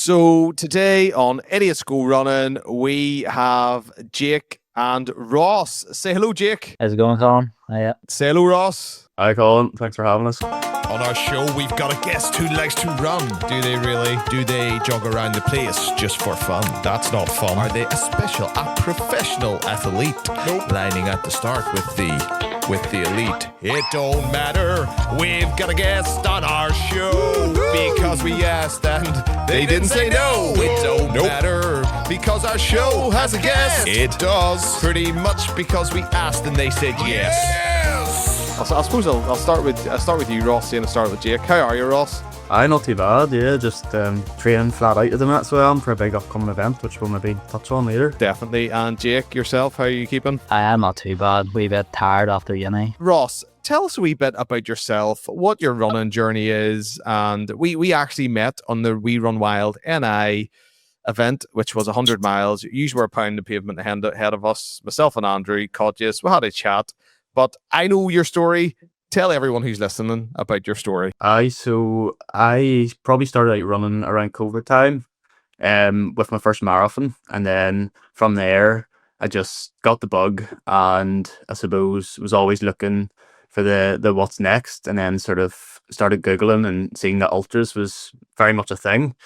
So today on Idiot School Running, we have Jake and Ross. Say hello, Jake. How's it going, Colin? Hiya. Say hello, Ross. Hi, Colin. Thanks for having us. On our show, we've got a guest who likes to run. Do they really? Do they jog around the place just for fun? That's not fun. Are they a professional athlete? Nope. Lining at the start with the elite. It don't matter. We've got a guest on our show because we asked and they didn't say no. It don't matter because our show has a guest. It does. Pretty much because we asked and they said yes. I suppose I'll start with you, Ross, and I'll start with Jake. How are you, Ross? Not too bad, yeah. Just training flat out at the minute, so I am for a big upcoming event, which we'll maybe touch on later. Definitely. And Jake, yourself, how are you keeping? I am not too bad. Wee bit tired after uni. Ross, tell us a wee bit about yourself, what your running journey is, and we actually met on the We Run Wild NI event, which was 100 miles. You were pounding the pavement ahead of us. Myself and Andrew caught you, so we had a chat. But I know your story. Tell everyone who's listening about your story. So I probably started out running around COVID time with my first marathon. And then from there, I just got the bug and I suppose was always looking for the what's next, and then sort of started Googling and seeing that ultras was very much a thing.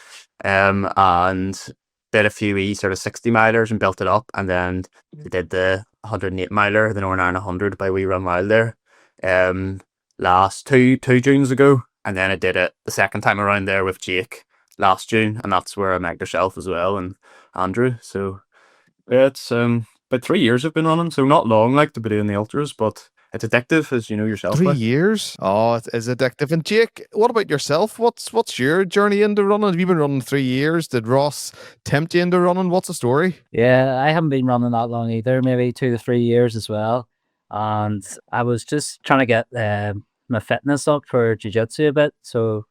And did a few sort of 60 milers and built it up, and then did the 108 miler, the Northern Ireland 100 by We Run Wild there last two Junes ago, and then I did it the second time around there with Jake last June, and that's where I met yourself as well and Andrew. So yeah, it's about 3 years I've been running, so not long like to be doing the ultras, but it's addictive, as you know yourself. 3 years? Oh, it is addictive. And Jake, what about yourself? What's your journey into running? Have you been running 3 years? Did Ross tempt you into running? What's the story? Yeah, I haven't been running that long either, maybe 2 to 3 years as well. And I was just trying to get my fitness up for jiu-jitsu a bit. So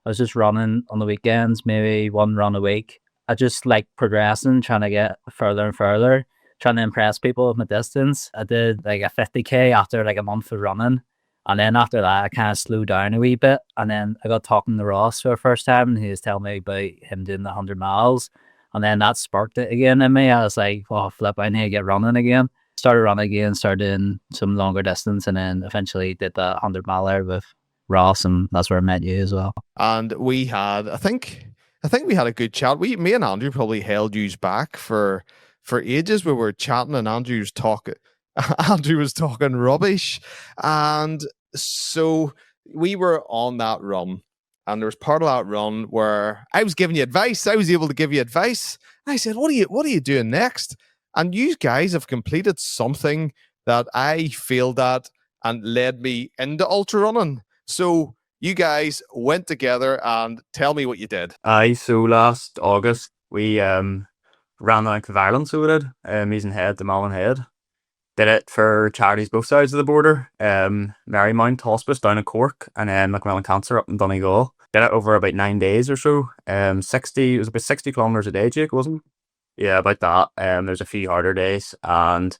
I was just running on the weekends, maybe one run a week. I just like progressing, trying to get further and further, trying to impress people with my distance. I did like a 50k after like a month of running. And then after that, I kind of slowed down a wee bit. And then I got talking to Ross for the first time, and he was telling me about him doing the 100 miles. And then that sparked it again in me. I was like, oh, flip, I need to get running again. Started running again, started doing some longer distance, and then eventually did the 100 miler with Ross, and that's where I met you as well. And we had, I think we had a good chat. Me and Andrew probably held yous back for ages. We were chatting and Andrew was talking rubbish. And so we were on that run, and there was part of that run where I was giving you advice. I was able to give you advice. I said, what are you doing next? And you guys have completed something that I failed at and led me into ultra running. So you guys went together, and tell me what you did. So last August we ran the Ireland, so we did Mizen Head to Malin Head. Did it for charities both sides of the border. Marymount Hospice down in Cork, and then Macmillan Cancer up in Donegal. Did it over about 9 days or so. It was about 60 kilometers a day, Jake, wasn't it? Yeah, about that. There's a few harder days, and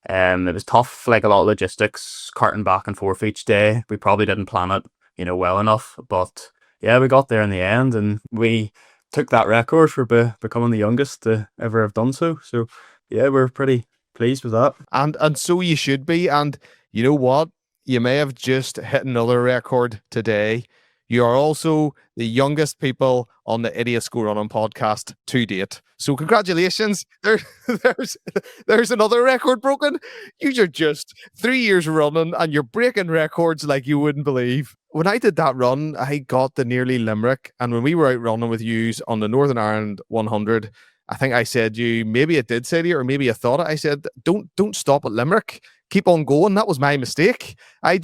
it was tough, like a lot of logistics, carting back and forth each day. We probably didn't plan it, well enough, but yeah, we got there in the end, and we took that record for becoming the youngest to ever have done so. So yeah, we're pretty pleased with that. And so you should be. And you know what? You may have just hit another record today. You are also the youngest people on the Idiot School Running podcast to date. So congratulations. There's another record broken. You're just 3 years running and you're breaking records like you wouldn't believe. When I did that run, I got to nearly Limerick. And when we were out running with yous on the Northern Ireland 100, I think I said maybe it did say to you, or maybe I thought it. I said, don't stop at Limerick. Keep on going. That was my mistake. I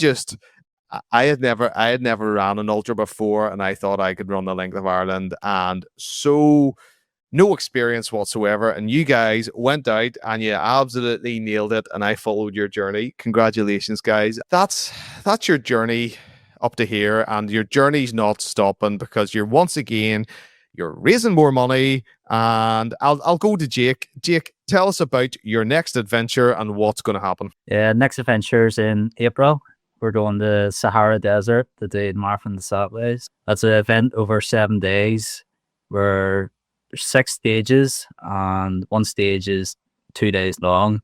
had never ran an ultra before, and I thought I could run the length of Ireland, and so no experience whatsoever. And you guys went out and you absolutely nailed it, and I followed your journey. Congratulations, guys. That's your journey up to here, and your journey's not stopping because you're raising more money. And I'll go to Jake. Jake, tell us about your next adventure and what's going to happen. Yeah, next adventure's in April. We're going to Sahara Desert to do Marathon the Sables. That's an event over 7 days. We're there's 6 stages, and one stage is 2 days long,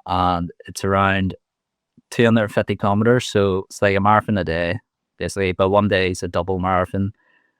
and it's around 250 kilometers. So it's like a marathon a day, basically. But one day is a double marathon,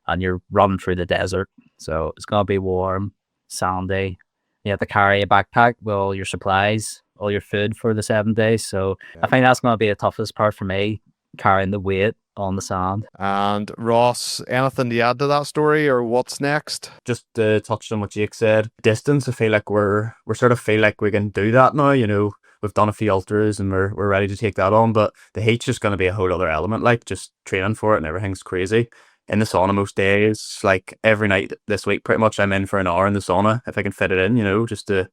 and you're running through the desert. So it's gonna be warm, sandy. You have to carry a backpack with all your supplies, all your food for the 7 days. So I think that's gonna be the toughest part for me, carrying the weight on the sand. And Ross, anything to add to that story, or what's next? Just to touch on what Jake said, distance, I feel like we're sort of feel like we can do that now. You know, we've done a few ultras and we're ready to take that on, but the heat's just going to be a whole other element. Like, just training for it and everything's crazy. In the sauna most days, like every night this week, pretty much I'm in for an hour in the sauna if I can fit it in. You know, just to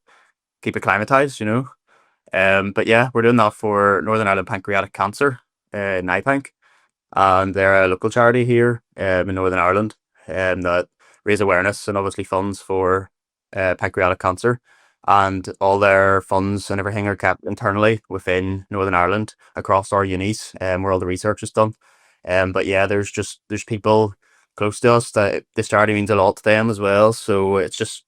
keep acclimatized. You know, but yeah, we're doing that for Northern Ireland Pancreatic Cancer, NI Panc, and they're a local charity here in Northern Ireland, that raise awareness and obviously funds for pancreatic cancer, and all their funds and everything are kept internally within Northern Ireland across our unis, where all the research is done. But yeah, there's people close to us that this charity means a lot to them as well. So it's just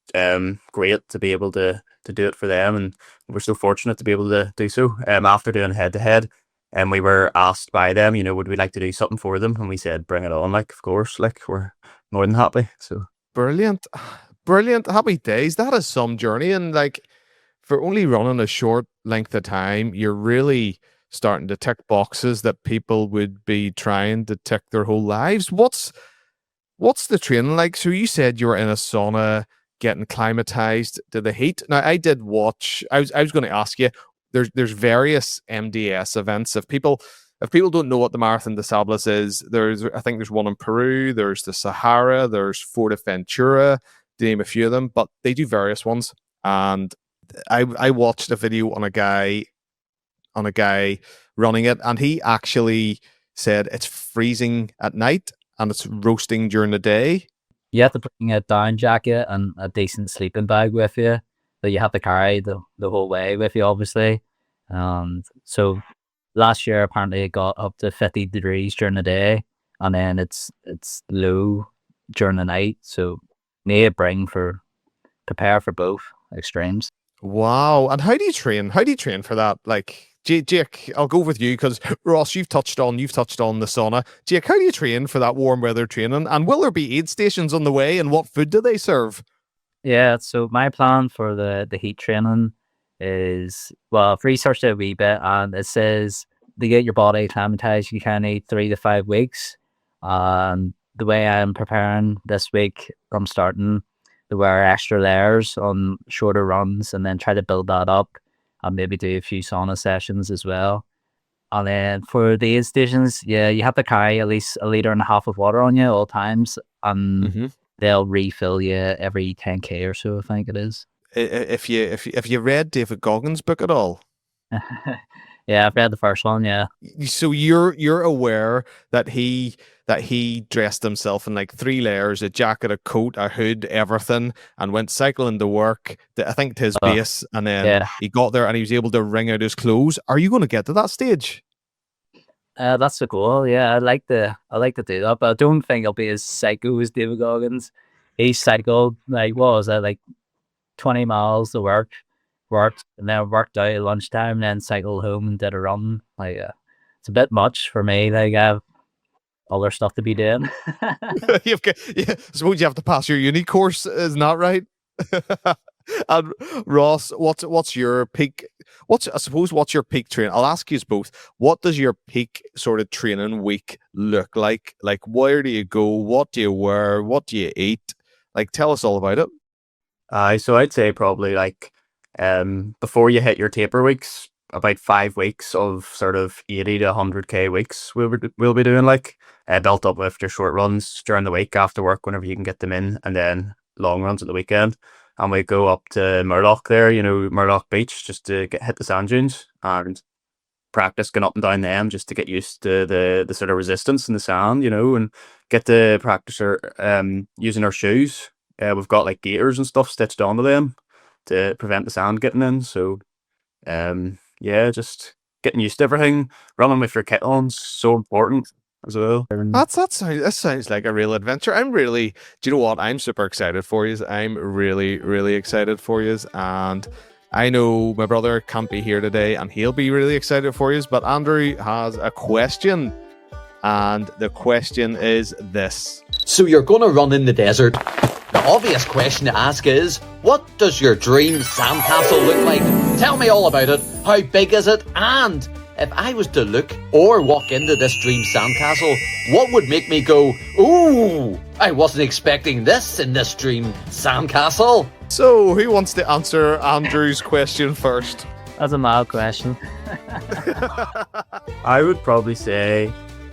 great to be able to do it for them, and we're so fortunate to be able to do so. After doing head to head, and we were asked by them, you know, would we like to do something for them? And we said, bring it on, like, of course, like, we're more than happy. So Brilliant. Brilliant. Happy days. That is some journey. And like, for only running a short length of time, you're really starting to tick boxes that people would be trying to tick their whole lives. What's the training like? So you said you were in a sauna, getting acclimatized to the heat. Now, I did watch, I was going to ask you, there's various MDS events. If people don't know what the Marathon de Sables is, I think there's one in Peru, there's the Sahara, there's Fuerteventura, to name a few of them, but they do various ones. And I watched a video on a guy running it, and he actually said it's freezing at night and it's roasting during the day. You have to bring a down jacket and a decent sleeping bag with you that you have to carry the whole way with you, obviously. So last year apparently it got up to 50 degrees during the day, and then it's low during the night. So need to prepare for both extremes. Wow. And how do you train? How do you train for that? Like, Jake, I'll go with you because Ross, you've touched on the sauna. Jake, how do you train for that warm weather training? And will there be aid stations on the way? And what food do they serve? Yeah, so my plan for the heat training is, well, I've researched it a wee bit, and it says to get your body acclimatized, you kind of need 3 to 5 weeks. And the way I'm preparing this week, I'm starting to wear extra layers on shorter runs and then try to build that up, and maybe do a few sauna sessions as well. And then for the aid stations, yeah, you have to carry at least 1.5 liters of water on you all times, and they'll refill you every 10k or so, I think it is. If you read David Goggins' book at all? Yeah, I've read the first one. Yeah. So you're aware that he dressed himself in like 3 layers, a jacket, a coat, a hood, everything, and went cycling to work, I think to his base, and then he got there and he was able to wring out his clothes. Are you going to get to that stage? That's the goal. Yeah, I like to do that, but I don't think I'll be as psycho as David Goggins. He cycled like, what was that, like 20 miles to worked, and then worked out at lunchtime, and then cycled home and did a run. Like, it's a bit much for me. Like, I have other stuff to be doing. I suppose you have to pass your uni course, isn't that right? And Ross, what's your peak? What's your peak training? I'll ask you both. What does your peak sort of training week look like? Like, where do you go? What do you wear? What do you eat? Like, tell us all about it. So I'd say probably like before you hit your taper weeks, about 5 weeks of sort of 80 to 100k weeks we'll be doing, like built up with your short runs during the week after work whenever you can get them in, and then long runs at the weekend. And we go up to Murlock there, you know, Murlock Beach, just to hit the sand dunes and practice going up and down them, just to get used to the sort of resistance in the sand, you know, and get to practice using our shoes. We've got like gaiters and stuff stitched onto them to prevent the sand getting in. So yeah, just getting used to everything. Running with your kit on is so important. as well. That sounds like a real adventure. Do you know what? I'm super excited for you. I'm really, really excited for you. And I know my brother can't be here today and he'll be really excited for you. But Andrew has a question. And the question is this. So you're going to run in the desert. The obvious question to ask is, what does your dream sandcastle look like? Tell me all about it. How big is it? And if I was to look or walk into this dream sandcastle, what would make me go, ooh, I wasn't expecting this in this dream sandcastle? So, who wants to answer Andrew's question first? That's a mild question. I would probably say,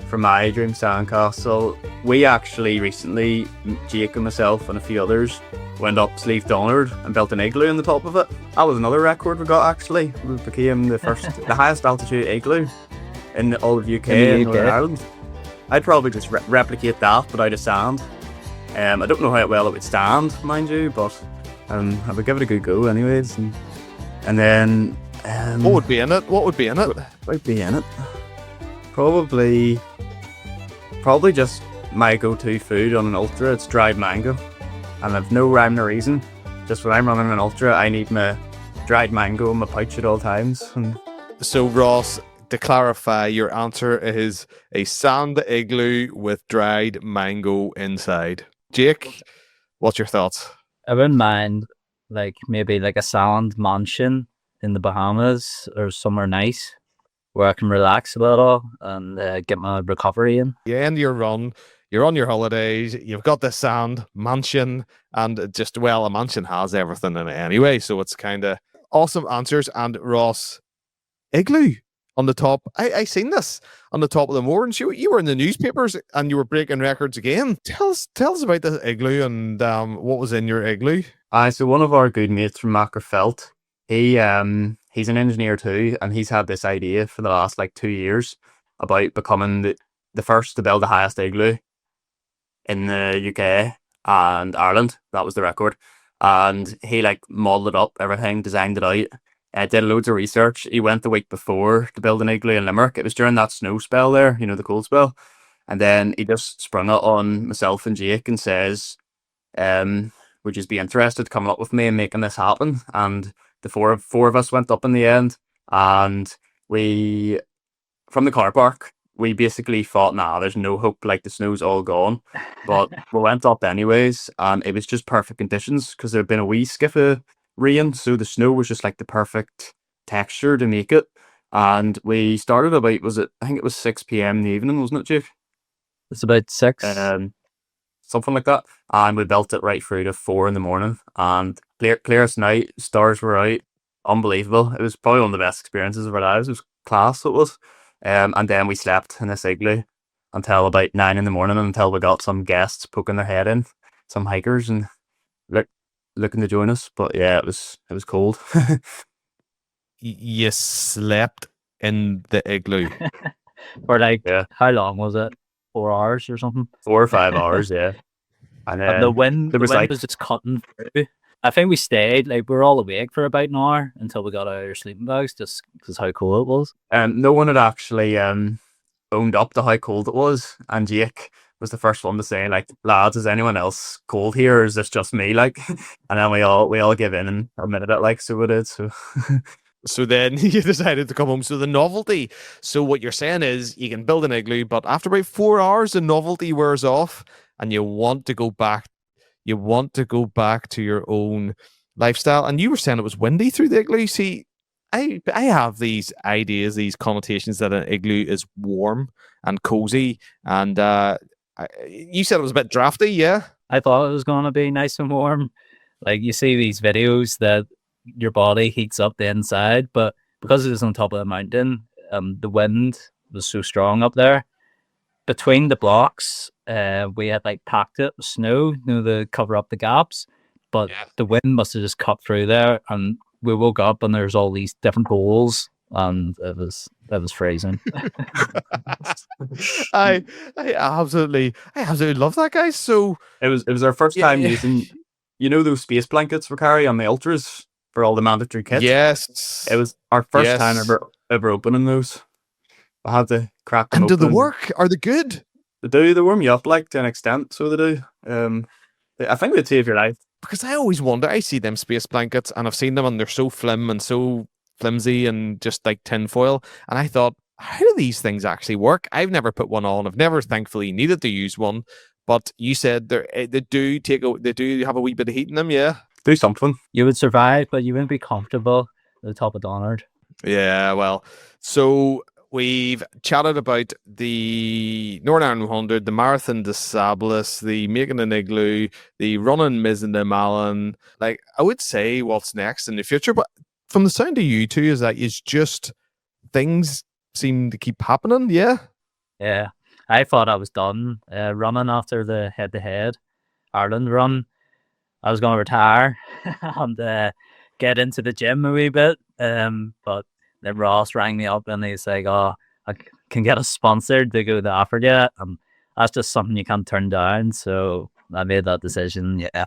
for my dream sandcastle, we actually recently, Jake and myself and a few others, went up Sleeve Donard and built an igloo on the top of it. That was another record we got actually. We became the highest altitude igloo in all of UK and Northern Ireland. I'd probably just replicate that but out of sand. I don't know how well it would stand, mind you, but I would give it a good go anyways. And then what would be in it? What would be in it? What would be in it? Probably just my go-to food on an ultra. It's dried mango, and I've no rhyme or reason. Just when I'm running an ultra, I need my dried mango in my pouch at all times. So Ross, to clarify, your answer is a sand igloo with dried mango inside. Jake, what's your thoughts? I wouldn't mind maybe a sand mansion in the Bahamas or somewhere nice where I can relax a little and get my recovery in. You end your run, you're on your holidays, you've got this sand mansion, and a mansion has everything in it anyway, so it's kind of awesome answers. And Ross, igloo on the top. I seen this on the top of the moor, and you were in the newspapers and you were breaking records again. Tell us about this igloo and what was in your igloo. So one of our good mates from Macrofelt, he's an engineer too, and he's had this idea for the last 2 years about becoming the first to build the highest igloo in the UK and Ireland. That was the record. And he modelled it up, everything, designed it out, did loads of research. He went the week before to build an igloo in Limerick. It was during that snow spell there, the cold spell. And then he just sprung it on myself and Jake and says, would you be interested coming up with me and making this happen? And the four of us went up in the end, and we, from the car park, we basically thought, nah, there's no hope, the snow's all gone. But we went up anyways, and it was just perfect conditions because there had been a wee skiff of rain, so the snow was just the perfect texture to make it. And we started about, I think it was 6 p.m. in the evening, wasn't it, Jake? It's about 6. Something like that. And we built it right through to 4 in the morning, and clearest night, stars were out, unbelievable. It was probably one of the best experiences of our lives. It was class, it was. And then we slept in this igloo until about 9 in the morning, until we got some guests poking their head in, some hikers, and looking to join us. But yeah, it was cold. You slept in the igloo For how long was it? 4 hours or something? 4 or 5 hours, yeah. And the wind was just cutting through. I think we stayed, we were all awake for about an hour until we got out of our sleeping bags, just because how cold it was. No one had actually owned up to how cold it was, and Jake was the first one to say, lads, is anyone else cold here, or is this just me? And then we all give in and admitted it, so we did. So then you decided to come home. So the novelty. So what you're saying is you can build an igloo, but after about 4 hours, the novelty wears off, and you want to go back. You want to go back to your own lifestyle. And you were saying it was windy through the igloo. See, I have these ideas, these connotations that an igloo is warm and cozy. And you said it was a bit drafty, yeah? I thought it was going to be nice and warm. You see these videos that your body heats up the inside, but because it was on top of the mountain, the wind was so strong up there. Between the blocks, we had packed it with snow, to cover up the gaps, but the wind must have just cut through there, and we woke up and there's all these different holes, and it was freezing. I absolutely love that, guys. So it was our first time using, those space blankets we carry on the ultras for all the mandatory kits. Yes, it was our first time ever opening those. I had to crack them And do open. they work? Are they good? They warm you up like to an extent, so they do. I think they'd save your life. Because I always wonder, I see them space blankets and I've seen them and they're so and so flimsy and just like tinfoil. And I thought, how do these things actually work? I've never put one on. I've never thankfully needed to use one. But you said they do have a wee bit of heat in them, yeah? Do something. You would survive, but you wouldn't be comfortable at the top of Donard. Yeah, well, so we've chatted about the Northern Ireland 100, the Marathon de Sables, the making an Igloo, the running Mizen de Malin. Like, I would say what's next in the future, but from the sound of you two, is that it's just things seem to keep happening, yeah? Yeah, I thought I was done running after the head-to-head Ireland run. I was going to retire and get into the gym a wee bit. But then Ross rang me up and he's like, "Oh, I can get us sponsored to go to Africa." And that's just something you can't turn down. So I made that decision. Yeah,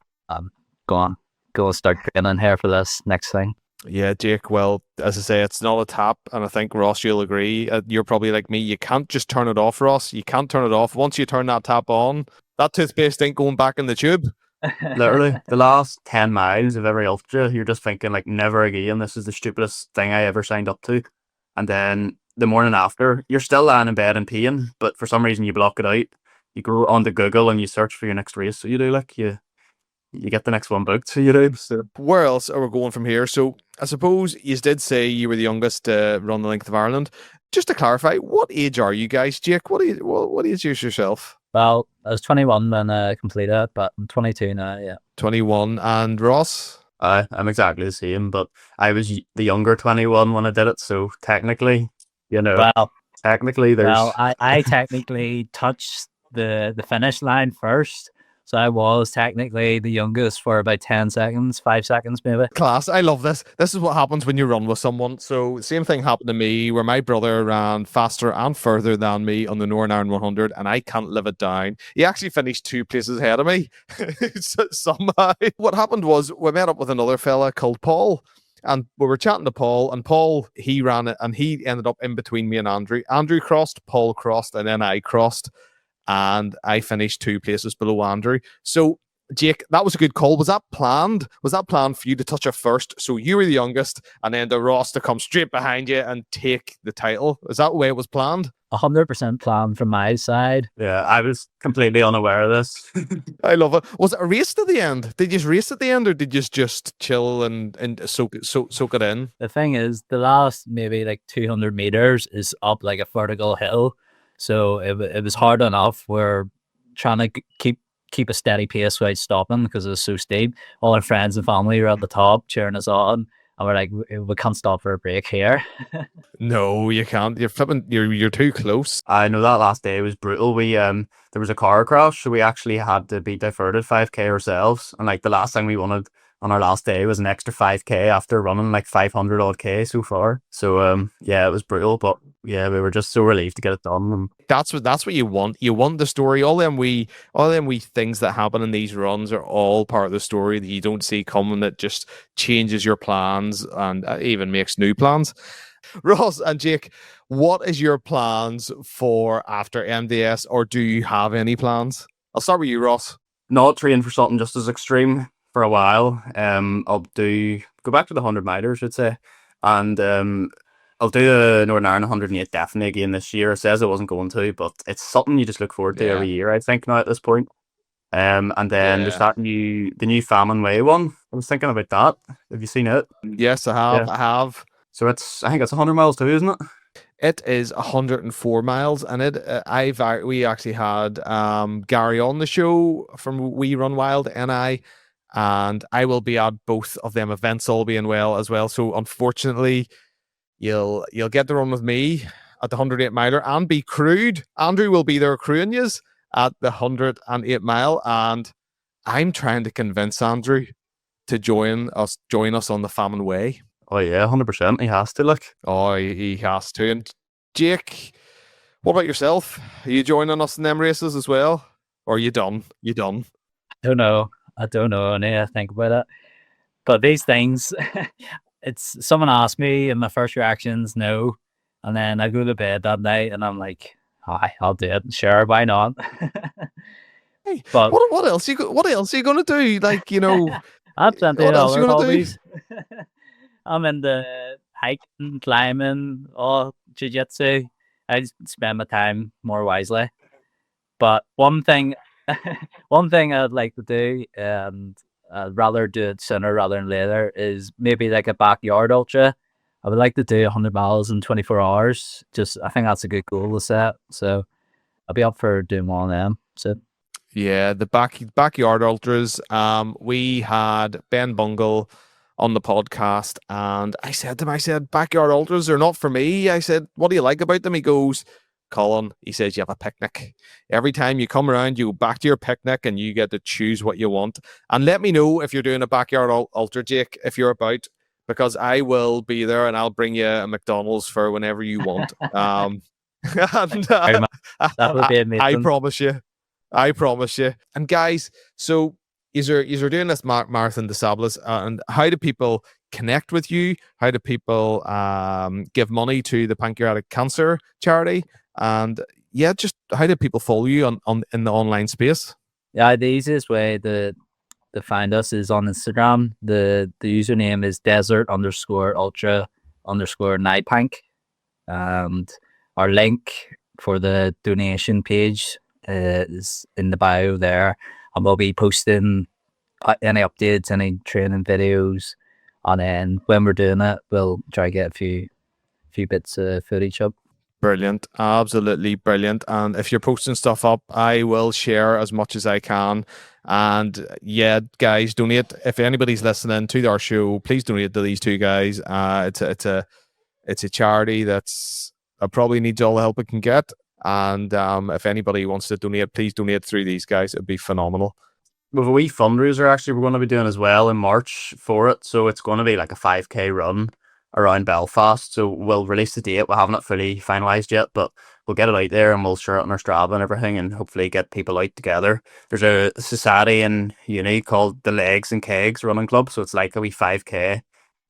go and start training here for this next thing. Yeah, Jake, well, as I say, it's not a tap, and I think, Ross, you'll agree. You're probably like me. You can't just turn it off, Ross. You can't turn it off. Once you turn that tap on, that toothpaste ain't going back in the tube. Literally, the last 10 miles of every ultra, you're just thinking, like, never again. This is the stupidest thing I ever signed up to. And then the morning after, you're still lying in bed in pain, but for some reason you block it out. You go onto Google and you search for your next race. So you do, like, you get the next one booked. So you do. So where else are we going from here? So I suppose you did say you were the youngest to run the length of Ireland. Just to clarify, what age are you guys, Jake? What age is yourself? Well, I was 21 when I completed it, but I'm 22 now, yeah. 21. And Ross? I'm exactly the same, but I was the younger 21 when I did it, so technically, technically there's... Well, I technically touched the finish line first, so I was technically the youngest for about 10 seconds, 5 seconds maybe. Class, I love this. This is what happens when you run with someone. So same thing happened to me where my brother ran faster and further than me on the Northern Ireland 100 and I can't live it down. He actually finished 2 places ahead of me somehow. What happened was we met up with another fella called Paul. And we were chatting to Paul, and Paul, he ran it, and he ended up in between me and Andrew. Andrew crossed, Paul crossed, and then I crossed. And I finished 2 places below Andrew. So, Jake, that was a good call. Was that planned? Was that planned for you to touch it first? So you were the youngest, and then the Ross to come straight behind you and take the title. Is that the way it was planned? 100% planned from my side. Yeah, I was completely unaware of this. I love it. Was it a race to the end? Did you just race at the end, or did you just chill and soak it in? The thing is, the last maybe like 200 meters is up like a vertical hill. So it was hard enough. We're trying to keep a steady pace without stopping because it was so steep. All our friends and family were at the top cheering us on, and we're like, we can't stop for a break here. No, you can't. You're flipping. You're too close. I know that last day was brutal. We there was a car crash, so we actually had to be diverted 5k ourselves. And like the last thing we wanted on our last day was an extra 5k after running like 500 odd k so far. So yeah, it was brutal, but yeah, we were just so relieved to get it done. And that's what you want. You want the story. All them wee things that happen in these runs are all part of the story that you don't see coming. That just changes your plans and even makes new plans. Ross and Jake, what is your plans for after MDS, or do you have any plans? I'll start with you, Ross. Not train for something just as extreme for a while. I'll go back to the 100 milers, I'd say, and I'll do the Northern Ireland 108 definitely again this year. It says I wasn't going to, but it's something you just look forward to every year, I think, now at this point. And then there's the new Famine Way one. I was thinking about that. Have you seen it? Yes, I have. Yeah. I have. So I think it's 100 miles too, isn't it? It is 104 miles, and we actually had Gary on the show from We Run Wild NI, and I will be at both of them events, all being well as well. So unfortunately, you'll get to run with me at the 108 miler and be crewed. Andrew will be there crewing yous at the 108 mile, and I'm trying to convince Andrew to join us on the Famine Way. Oh yeah, 100%. He has to, like. Oh, he has to. And Jake, what about yourself? Are you joining us in them races as well? Or are you done? I don't know. I need to think about it. But these things, someone asked me, and my first reaction's no. And then I go to bed that night and I'm like, "Aye, I'll do it. Sure, why not?" Hey, But what else are you gonna do? Like, I have plenty of what else you other gonna do? hobbies. I'm into hiking, climbing, or jiu-jitsu. I just spend my time more wisely. But one thing I'd like to do, and I'd rather do it sooner rather than later, is maybe like a backyard ultra. I would like to do 100 miles in 24 hours. I think that's a good goal to set. So I'll be up for doing one of them. So Yeah, the backyard ultras. We had Ben Bungle on the podcast, and I said to him, backyard ultras are not for me. I said, what do you like about them? He goes, Colin, he says, you have a picnic. Every time you come around, you go back to your picnic and you get to choose what you want. And let me know if you're doing a backyard ultra, Jake, if you're about, because I will be there and I'll bring you a McDonald's for whenever you want. And that would be amazing. I promise you. And guys, so you're doing this marathon des Sables, and how do people connect with you? How do people give money to the Pancreatic Cancer charity? And yeah, just how do people follow you on in the online space? Yeah, the easiest way to find us is on Instagram. The username is desert_ultra_NIPanc. And our link for the donation page is in the bio there. And we'll be posting any updates, any training videos. And then when we're doing it, we'll try to get a few bits of footage up. Brilliant. Absolutely brilliant. And if you're posting stuff up, I will share as much as I can. And yeah, guys, donate. If anybody's listening to our show, please donate to these two guys. It's a charity that's probably needs all the help it can get. And if anybody wants to donate, please donate through these guys. It'd be phenomenal. We have a wee fundraiser actually we're going to be doing as well in March for it. So it's going to be like a 5k run around Belfast. So we'll release the date. We haven't it fully finalised yet, but we'll get it out there and we'll share it on our Strava and everything and hopefully get people out together. There's a society in uni called the Legs and Kegs Running Club. So it's like a wee 5k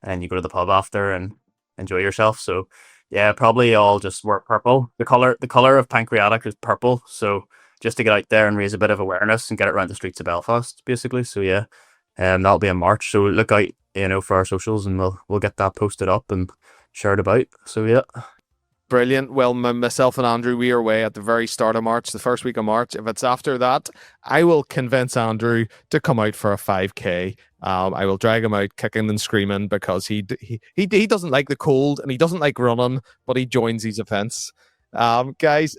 and you go to the pub after and enjoy yourself. So yeah, probably all just wear purple. The colour of pancreatic is purple. So just to get out there and raise a bit of awareness and get it around the streets of Belfast, basically. So yeah, that'll be in March. So look out, for our socials, and we'll get that posted up and shared about. So yeah. Brilliant. Well, myself and Andrew, we are away at the very start of March, the first week of March. If it's after that, I will convince Andrew to come out for a 5k. I will drag him out kicking and screaming because he doesn't like the cold and he doesn't like running, but he joins these events. Guys,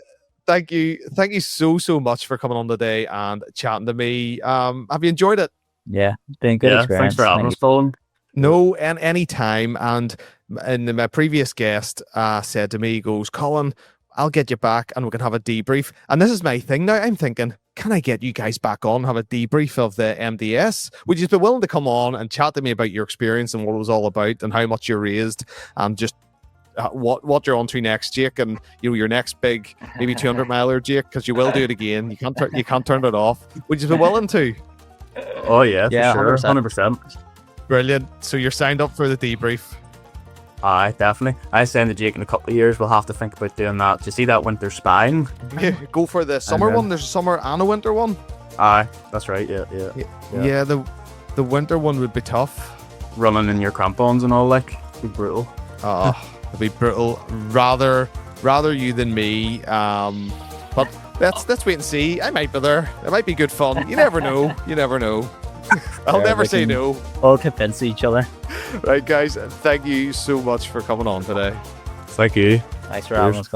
thank you so much for coming on today and chatting to me. Have you enjoyed it? Yeah, been good experience. Thanks for having us, Colin. No, any time. And my previous guest said to me, he goes, Colin, I'll get you back and we can have a debrief. And this is my thing now. I'm thinking, can I get you guys back on, have a debrief of the MDS? Would you be willing to come on and chat to me about your experience and what it was all about and how much you raised and just what you're on to next, Jake, and your next big maybe 200 miler, Jake, because you will do it again. You can't turn it off. Would you be willing to? Oh yeah, yeah, for sure, 100%. Brilliant. So you're signed up for the debrief? Aye, definitely. I signed the Jake in a couple of years. We'll have to think about doing that. Do you see that winter spine? Yeah, go for the summer one. There's a summer and a winter one. Aye, that's right. Yeah. The winter one would be tough. Running in your crampons and all, like, it'd be brutal. It'd be brutal. Rather you than me. But let's wait and see. I might be there. It might be good fun. You never know. I'll never say no. All convince each other. Right, guys. Thank you so much for coming on today. Thank you. Thanks for having us, Colin.